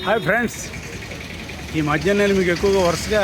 Hi friends, ఈ మధ్య నేను మీకు ఎక్కువగా వరుసగా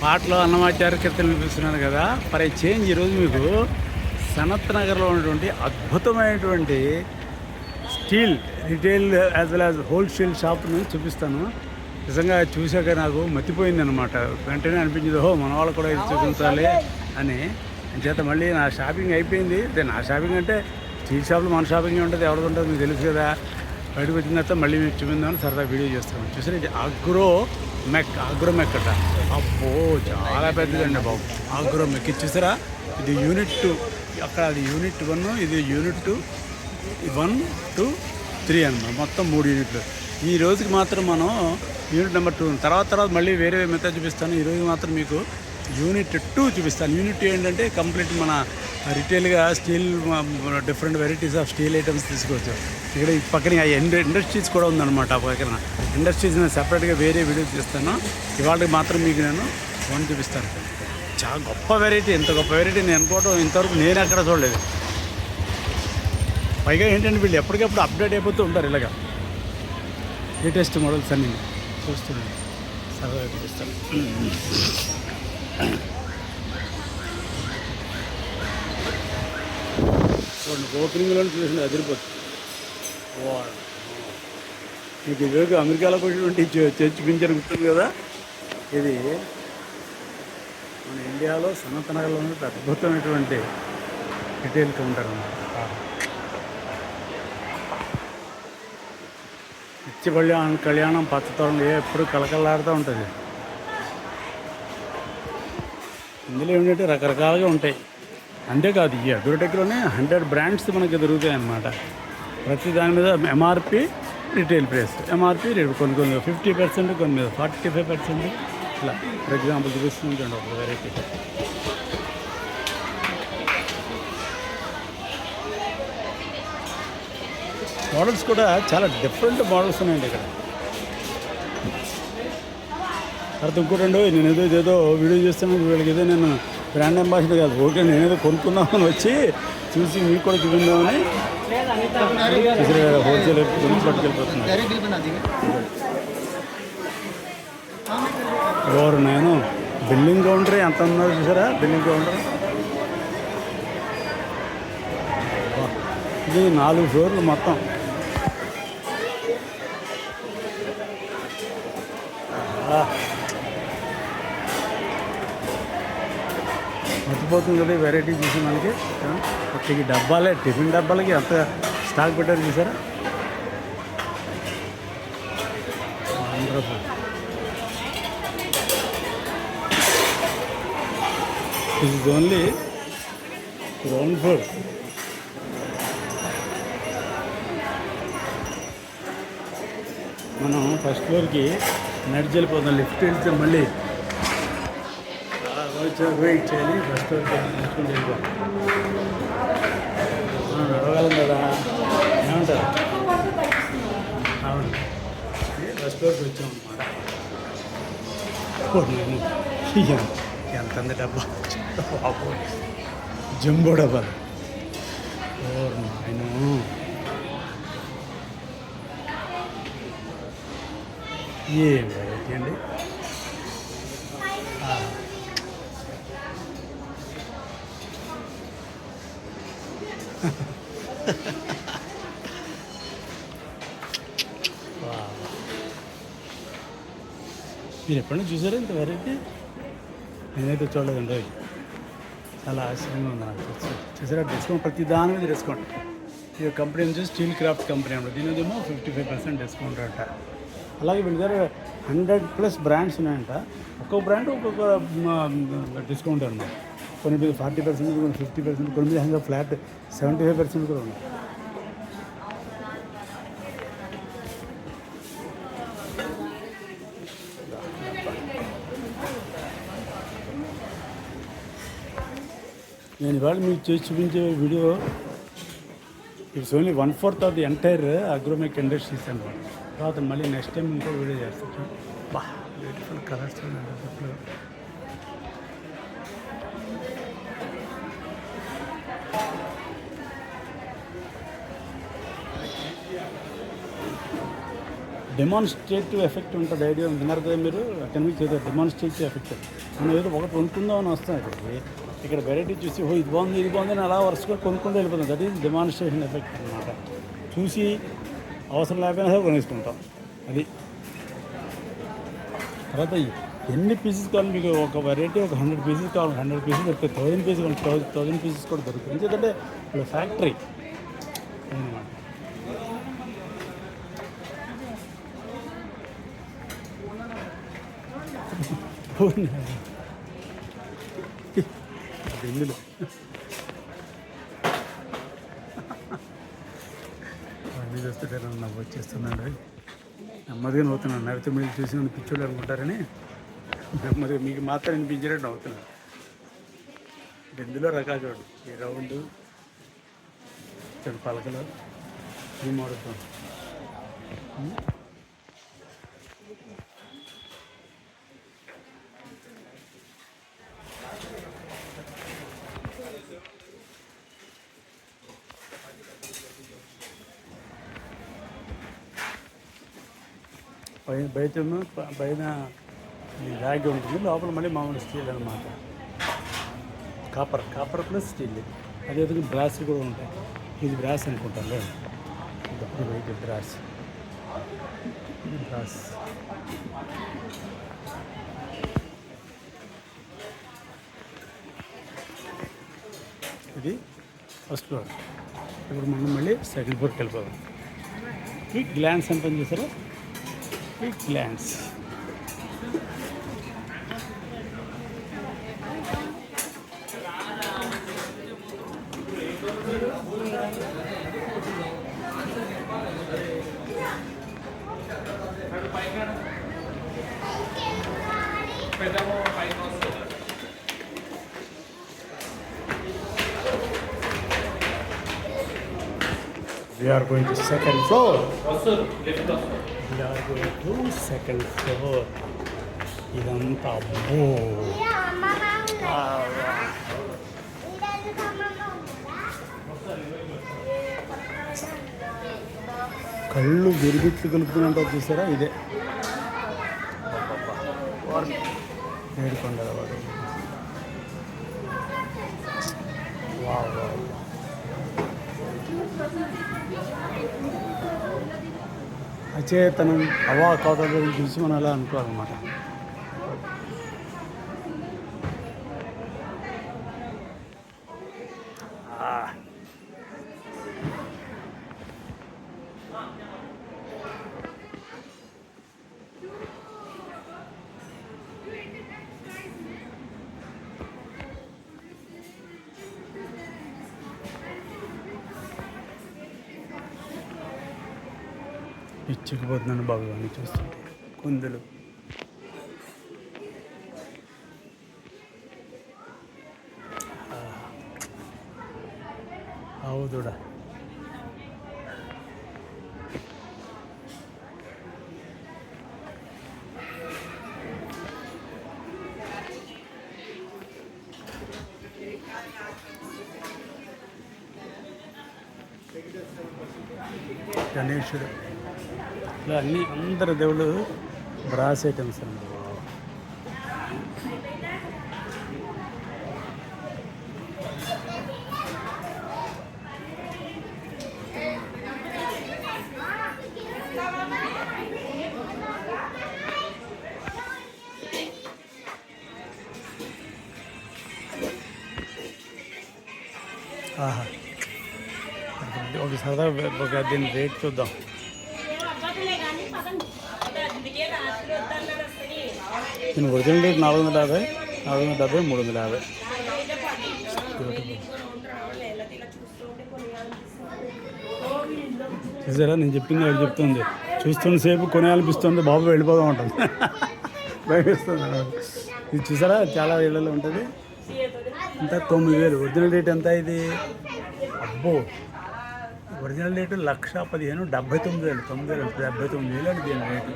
పాటలు అన్నమాచార కీర్తనలు వినిపిస్తున్నాను కదా. ఫర్ ఏ చేంజ్ ఈరోజు మీకు సనత్ నగర్లో ఉన్నటువంటి అద్భుతమైనటువంటి steel retail as well as wholesale షాప్ను చూపిస్తాను. నిజంగా చూశాక నాకు మతిపోయింది అనమాట. వెంటనే అనిపించింది, మన వాళ్ళు కూడా ఇది చూపించాలి అని. చేత మళ్ళీ నా షాపింగ్ అయిపోయింది. నా షాపింగ్ అంటే స్టీల్ షాప్లో మన షాపింగ్ ఉంటుంది, ఎవరిది ఉంటుంది మీకు తెలుసు కదా. బయటకు వచ్చిన తర్వాత మళ్ళీ మీకు చూపిందామని సరదా వీడియో చేస్తాను. చూసారు, ఇది ఆగ్రోమెక్ అట. అబ్బో చాలా పెద్దదండి బాబు. ఆగ్రోమెక్ ఇది చూసారా, ఇది యూనిట్ 2, అక్కడ అది యూనిట్ 1, ఇది యూనిట్ 2, 1, 2, 3 అనమాట. మొత్తం 3 యూనిట్లు. ఈ రోజుకి మాత్రం మనం యూనిట్ నెంబర్ 2 తర్వాత మళ్ళీ వేరే మెథడ్ చూపిస్తాను. ఈరోజు మాత్రం మీకు యూనిట్ 2 చూపిస్తాను. యూనిట్ 2 ఏంటంటే కంప్లీట్ మన రిటైల్గా steel different varieties of steel items తీసుకోవచ్చు. ఇక్కడ ఈ పక్కన ఇండస్ట్రీస్ కూడా ఉందన్నమాట. ఆ పక్కన ఇండస్ట్రీస్ నేను సెపరేట్గా వేరే వీడియోస్ తీస్తాను. ఇవాళకి మాత్రం మీకు నేను 1 చూపిస్తాను. చాలా గొప్ప వెరైటీ. ఎంత గొప్ప వెరైటీ నేను అనుకోవటం ఇంతవరకు నేను ఎక్కడ చూడలేదు. పైగా ఏంటంటే వీళ్ళు ఎప్పటికప్పుడు అప్డేట్ అయిపోతూ ఉంటారు. ఇలాగా లేటెస్ట్ మోడల్స్ అన్నీ చూస్తున్నాను, సరదాగా చూపిస్తాను. ఓపెనింగ్లో చూసిన అదిరిపోతుంది. మీకు ఇదివరకు అమెరికాలో కొట్టినటువంటి చర్చ్ పింఛన్ గుర్తుంది కదా. ఇది మన ఇండియాలో సనత్ నగర్లో ఉన్న అద్భుతమైనటువంటి రిటైల్ కౌంటర్ అన్నమాట. కళ్యాణం పచ్చతోరణం ఎప్పుడు కలకలాడుతూ ఉంటుంది. ఇందులో ఏంటంటే రకరకాలుగా ఉంటాయి. అంతేకాదు, ఈ అగ్రోటెక్లోనే 100 బ్రాండ్స్ మనకి దొరుకుతాయి అన్నమాట. ప్రతి దాని మీద ఎంఆర్పి, రిటైల్ ప్రైస్. ఎంఆర్పి కొన్ని 50%, కొన్ని మీద 45%. ఇట్లా ఫర్ ఎగ్జాంపుల్ చూపిస్తుంటాను ఒక వెరైటీ. మోడల్స్ కూడా చాలా డిఫరెంట్ మోడల్స్ ఉన్నాయండి ఇక్కడ. తర్వాత ఇంకోటండి, నేను ఏదో వీడియో చేస్తాను, వీళ్ళకి ఏదో నేను బ్రాండ్ అంబాసిడర్ కాదు. ఓకే, నేనేదో కొనుక్కున్నామని వచ్చి చూసి మీకు కూడా చూపిందామని హోల్సేల్ పట్టుకెళ్ళిపోతున్నాను. నేను బిల్లింగ్ కౌంటర్ ఎంత ఉందో చూసారా. బిల్లింగ్ కౌంటర్ ఇది 4 ఫ్లోర్లు మొత్తం. మర్చిపోతుంది కదా ఈ వెరైటీ చూసి మనకి. ఈ డబ్బాలే, టిఫిన్ డబ్బాలకి ఎంత స్టాక్ పెట్టారు చూసారా. Wonderful. This is only ground floor. మనం ఫస్ట్ ఫ్లోర్కి నడిచి వెళ్ళిపోతాం. లిఫ్ట్ వెళ్తే మళ్ళీ వెయిట్ చేయాలి. ఫస్ట్ ఫ్లోర్కి నడుచుకుంటూ వెళ్ళిపోతాం. నడవగలం కదా, ఏమంటారు? అవును, ఫస్ట్ ఫ్లోర్కి వచ్చాం అన్నమాట. ఎంత డబ్బా, జంబో డబ్బాలు. ఆయన ఏం వెరైటీ అండి. మీరు ఎప్పుడైనా చూసారా ఇంత వెరైటీ? నేనైతే చూడలేదండి. చాలా ఆశ్చర్యంగా ఉంది నాకు. చూసారా, డిస్కౌంట్ ప్రతి దాని మీద డిస్కౌంట్. ఈ కంపెనీ నుంచి స్టీల్ క్రాఫ్ట్ కంపెనీ అన్నమాట. దీనిదేమో 55% డిస్కౌంట్ అంట. అలాగే వీళ్ళ దగ్గర 100+ బ్రాండ్స్ ఉన్నాయంట. ఒక్కొక్క బ్రాండ్ ఒక్కొక్క డిస్కౌంట్ అన్నమాట. కొన్ని మీద 40%, కొన్ని 50%, కొన్ని మీద హంగా ఫ్లాట్ 75% కూడా ఉన్నాయి. నేను ఇవాళ మీకు చేసి చూపించే video it's only 1/4 of the entire Agromech Industries అనమాట. తర్వాత మళ్ళీ నెక్స్ట్ టైం ఇంకో వీడియో చేస్తాను. బ్యూటిఫుల్ కలర్స్ ఉన్నాయి. డెమాన్స్ట్రేటివ్ ఎఫెక్ట్ ఉంటుంది. ఐడియా విన్నారు కదా మీరు, అక్కడ నుంచి ఏదో డెమాన్స్ట్రేటివ్ ఎఫెక్ట్. మనం ఏదో ఒకటి కొనుక్కుందాం అని వస్తాం ఇక్కడ వెరైటీ చూసి ఇది బాగుంది అని అలా వరుసగా కొనుక్కుంటూ వెళ్ళిపోతాం. దట్ ఈజ్ డెమాన్స్ట్రేషన్ ఎఫెక్ట్ అనమాట. చూసి అవసరం లేకపోయినా సరే కొనేసుకుంటాం. అది తర్వాత ఎన్ని పీసెస్ కావాలి మీకు, ఒక వెరైటీ ఒక 100 పీసెస్ కావాలి, 100 పీసెస్ దొరుకుతాయి. 1000 పీసెస్ 1000 పీసెస్ కూడా దొరుకుతుంది. ఎందుకంటే ఇప్పుడు ఫ్యాక్టరీ అనమాట. ఇందులో అన్నీ చూస్తుంటే నవ్వు వచ్చేస్తున్నాడు. నెమ్మదిగా నవ్వుతున్నాను. నవ్వుతూ మీరు చూసి నన్ను పిచ్చోళ్ళు అనుకుంటారని నెమ్మదిగా మీకు మాత్రం వినిపించినట్టు నవ్వుతున్నాను. ఇందులో రకాలు చూడు, ఈ రౌండ్ చెడు పలకలు ఈ మాడుతాం. పైన ఈ రాగి ఉంటుంది, లోపల మళ్ళీ మామూలు స్టీల్ అనమాట. Copper plus steel. అదేవిధంగా బ్రాస్ కూడా ఉంటాయి. ఇది బ్రాస్ అనుకుంటాను లేదు, ఇది బ్రాస్. ఇది ఫస్ట్ ఫ్లోర్. ఇప్పుడు మనం మళ్ళీ సెకండ్ ఫ్లోర్కి వెళ్ళిపోదాం. ఈ గ్లాన్స్ ఎంత చూసారా, ఈ glance. We are going to second floor. We are going to second floor. ఇదంతా అబ్బో, కళ్ళు విరిగిట్లు కలుపుతున్నట్టు చూసారా. ఇదే ఏడుకొండల వాడు. అచేతనం హవా కావడం చూసి మనం అలా అనుకోవాలన్నమాట. పిచ్చుకుపోతున్నాను భగవాన్ని చూస్తుంటే. కుందులు అవుదుడా. గణేశుడు ఇలా అన్నీ అందరు దేవుళ్ళు బ్రాస్ ఐటమ్స్ అండి. ఆహా, ఒక సరదా ఒక దీని రేట్ చూద్దాం. దీని ఒరిజినల్ రేట్ 450, 470, 350. చూసారా, నేను చెప్పింది వాళ్ళు చెప్తుంది. చూస్తున్న సేపు కొనేయాలనిపిస్తుంది, బాబు వెళ్ళిపోదాం ఉంటుంది, భయపిస్తుంది. ఇది చూసారా, చాలా ఇళ్ళలో ఉంటుంది. ఇంత 9000. ఒరిజినల్ రేట్ ఎంత ఇది? అబ్బో, ఒరిజినల్ రేటు 1,15,000, 79,000, 79,000 అండి దీని రేటు.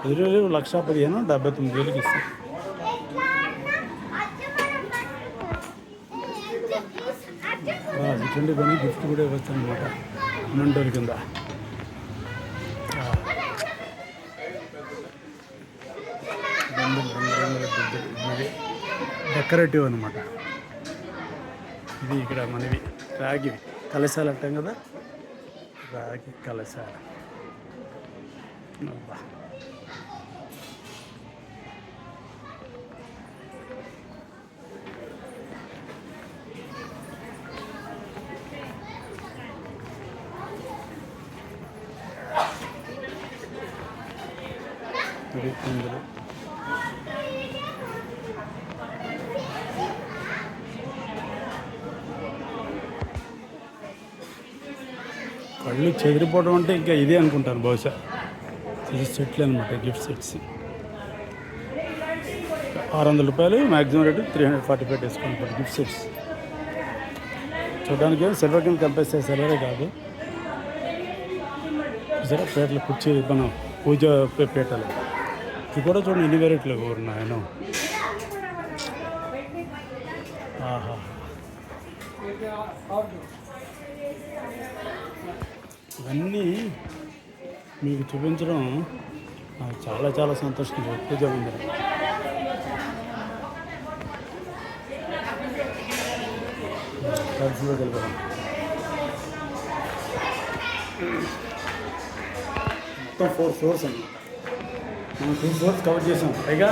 ఒరిజినల్ 1,15,000, 79,000 ఇస్తాయి. ఇటువంటి కొని గిఫ్ట్ కూడా ఇవ్వచ్చు అనమాట. మంటూరు కింద ఇది డెకరేటివ్ అనమాట. ఇది ఇక్కడ మనవి రాగి కలశాలు అంటాం కదా, రాగి కలశాలు. కుందులు కళ్ళు చెదిరిపోవడం అంటే ఇంకా ఇదే అనుకుంటాను బహుశా. ఇది సెట్లు అనమాట, గిఫ్ట్ సెట్స్. 600 రూపాయలు మ్యాక్సిమం రేటు 345 డిస్కౌంట్ పడి గిఫ్ట్ సెట్స్. చూడడానికి సిల్వర్ కింద కంపేర్ చేసే సిల్వరే కాదు, జర పేటలు కుర్చీ మనం పూజ పీటలు ఇది కూడా చూడండి ఎన్ని వెరైటీలు ఉన్నాయనో. ఆహా, ఇవన్నీ మీకు చూపించడం నాకు చాలా చాలా సంతోషంగా. పూజ మందిరం కలిసిలో వెళ్ళడం మొత్తం 4 ఫ్లోర్స్ అన్నమాట. మనం 2 ఫ్లోర్స్ కవర్ చేసాం, పైగా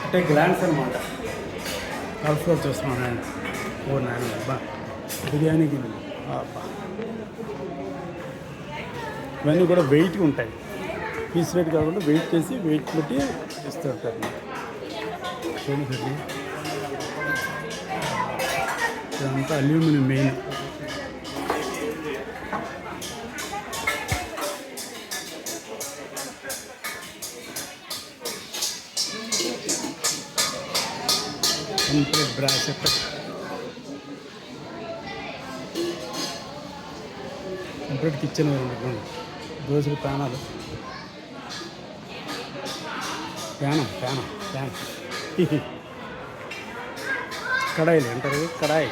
అంటే గ్లాన్స్ అనమాట. 4 ఫ్లోర్ చూస్తున్నాం అండి. 9 అబ్బా బిర్యానీ గిన్నె అబ్బా. ఇవన్నీ కూడా వెయిట్ ఉంటాయి, పీస్ రేట్ కాకుండా వెయిట్ చేసి వెయిట్ పెట్టి ఇస్తూ ఉంటారు. చూడండి ఇదంతా aluminium main. Complete brass complete kitchen అనుకోండి. దోశలు ప్యానాలు ప్యానం కడాయిలు అంటారు, కడాయి.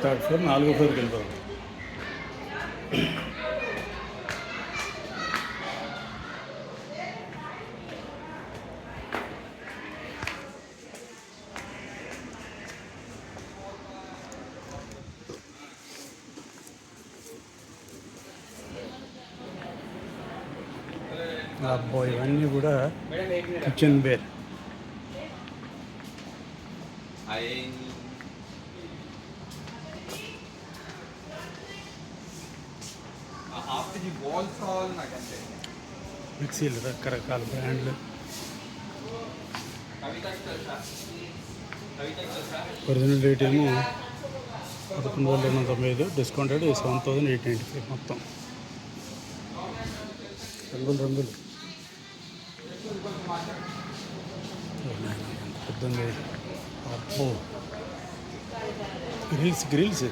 థర్డ్ ఫ్లోర్ 4వ ఫ్లోర్కి వెళ్ళిపోదాం. అబ్బో ఇవన్నీ కూడా కిచెన్ వేర్. మిక్సీలు రకరకాల బ్రాండ్లు. ఒరిజినల్ రేట్ ఏమో 11,295, డిస్కౌంటెడ్ 7,895 మొత్తం. రంగులు ఎంత పెద్దండి. అబ్బో గ్రిల్స్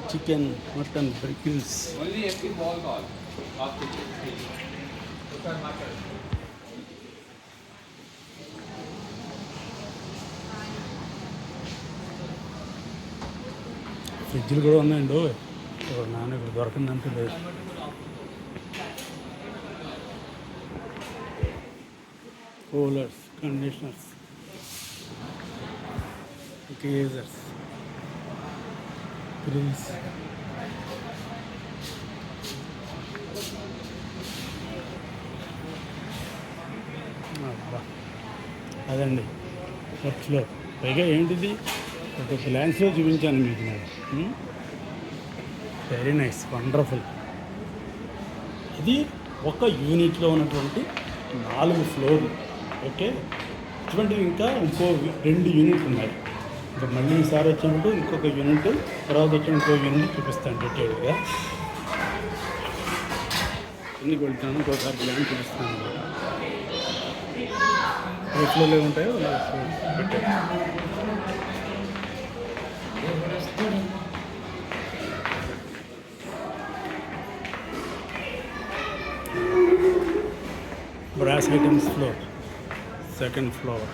చికెన్ మటన్ గ్రిల్స్. ఫ్రిడ్జ్లు కూడా ఉన్నాయండి. నాన్న ఇక్కడ దొరకందంటే లేదు. Coolers, conditioners, geysers, grills. అదండి ఖర్చులో. పైగా ఏంటిది ఒక గ్లాన్స్లో చూపించాను మీకు నేను. Very nice, wonderful. ఇది ఒక యూనిట్లో ఉన్నటువంటి 4 ఫ్లోర్లు. ఓకే, ఇటువంటివి ఇంకా ఇంకో 2 యూనిట్లు ఉన్నాయి. ఇంకా మళ్ళీ ఈసారి వచ్చినప్పుడు ఇంకొక యూనిట్, తర్వాత వచ్చి ఇంకో యూనిట్ చూపిస్తాను డీటెయిల్గా. ఎందుకు వెళ్తాను ఇంకోసారి గ్లాన్ చూపిస్తాను అనమాట. ఏ ఫ్లోర్లో ఉంటాయో పెట్టారు. Brass items floor, second floor.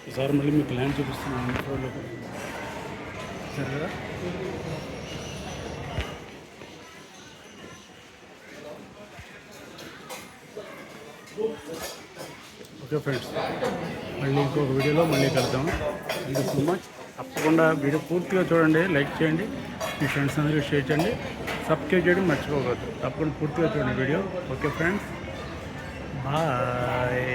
ఈసారి మళ్ళీ మీకు ల్యాండ్ చూపిస్తున్నాను ఫ్లోర్లో సరే కదా. ఓకే ఫ్రెండ్స్, మళ్ళీ ఇంకొక వీడియోలో మళ్ళీ కలుద్దాం. Thank you so much. తప్పకుండా వీడియో పూర్తిగా చూడండి, లైక్ చేయండి, మీ ఫ్రెండ్స్ అందరికీ షేర్ చేయండి, సబ్స్క్రైబ్ చేయడం మర్చిపోవద్దు. తప్పకుండా పూర్తిగా చూడండి వీడియో. Okay friends, bye.